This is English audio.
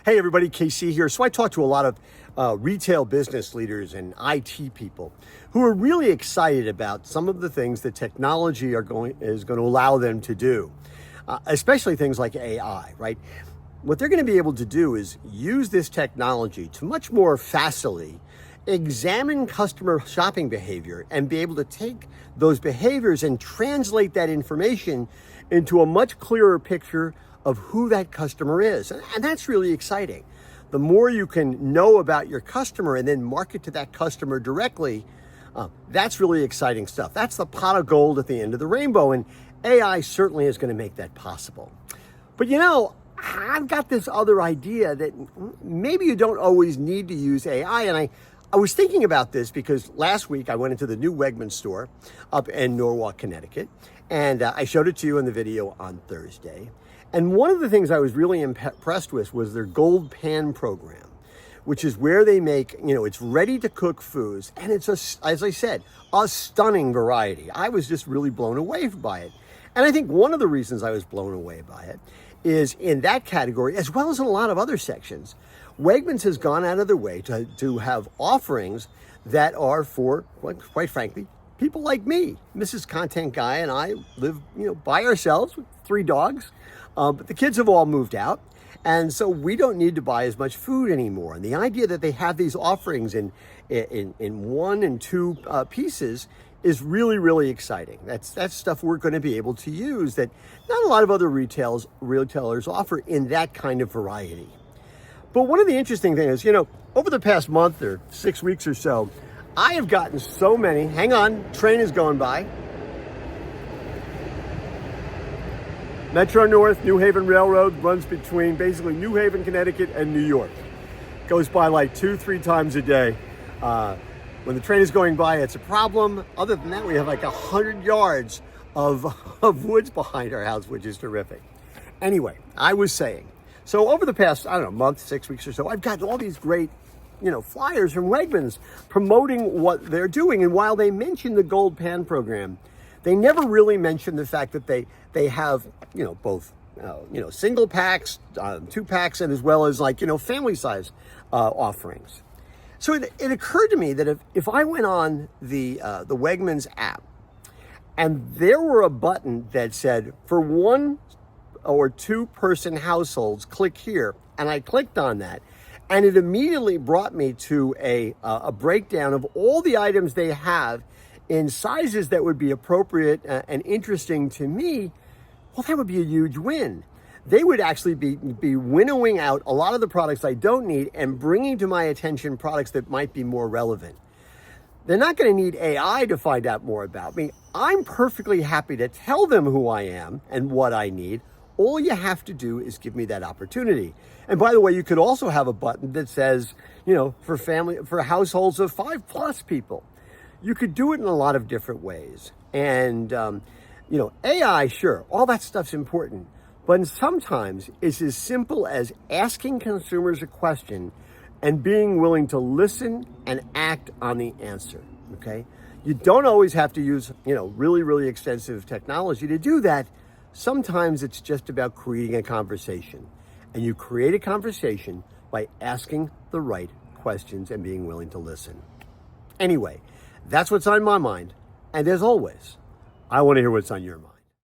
Hey everybody, KC here. So I talk to a lot of retail business leaders and IT people who are really excited about some of the things that technology is going to allow them to do, especially things like AI, right? What they're going to be able to do is use this technology to much more facilely examine customer shopping behavior and be able to take those behaviors and translate that information into a much clearer picture of who that customer is. And that's really exciting. The more you can know about your customer and then market to that customer directly, that's really exciting stuff. That's the pot of gold at the end of the rainbow. And AI certainly is going to make that possible. But you know, I've got this other idea that maybe you don't always need to use AI. And I was thinking about this because last week I went into the new Wegmans store up in Norwalk, Connecticut, and I showed it to you in the video on Thursday. And one of the things I was really impressed with was their gold pan program, which is where they make, it's ready to cook foods. And it's, as I said, a stunning variety. I was just really blown away by it. And I think one of the reasons I was blown away by it is in that category, as well as in a lot of other sections, Wegmans has gone out of their way to have offerings that are for, quite frankly, people like me. Mrs. Content Guy and I live, by ourselves with 3 dogs. But the kids have all moved out, and so we don't need to buy as much food anymore. And the idea that they have these offerings in 1 and 2 pieces is really, really exciting. That's stuff we're going to be able to use that not a lot of other retailers offer in that kind of variety. But one of the interesting things is, over the past month or 6 weeks or so, I have gotten so many. Hang on, train is going by. Metro North New Haven Railroad runs between basically New Haven, Connecticut and New York. Goes by like 2-3 times a day. When the train is going by, it's a problem. Other than that, we have like 100 yards of woods behind our house, which is terrific. Anyway, I was saying, so over the past, month, 6 weeks or so, I've gotten all these great, flyers from Wegmans promoting what they're doing. And while they mention the Gold Pan program, they never really mention the fact that they have, both, single packs, 2 packs, and as well as family size offerings. So it occurred to me that if I went on the Wegmans app and there were a button that said for 1 or 2 person households, click here, and I clicked on that, and it immediately brought me to a breakdown of all the items they have in sizes that would be appropriate and interesting to me, well, that would be a huge win. They would actually be winnowing out a lot of the products I don't need and bringing to my attention products that might be more relevant. They're not going to need AI to find out more about me. I'm perfectly happy to tell them who I am and what I need. All you have to do is give me that opportunity. And by the way, you could also have a button that says, for households of 5+ people. You could do it in a lot of different ways. And, AI, sure, all that stuff's important. But sometimes it's as simple as asking consumers a question and being willing to listen and act on the answer, okay? You don't always have to use, really, really extensive technology to do that. Sometimes it's just about creating a conversation. And you create a conversation by asking the right questions and being willing to listen. Anyway, that's what's on my mind. And as always, I want to hear what's on your mind.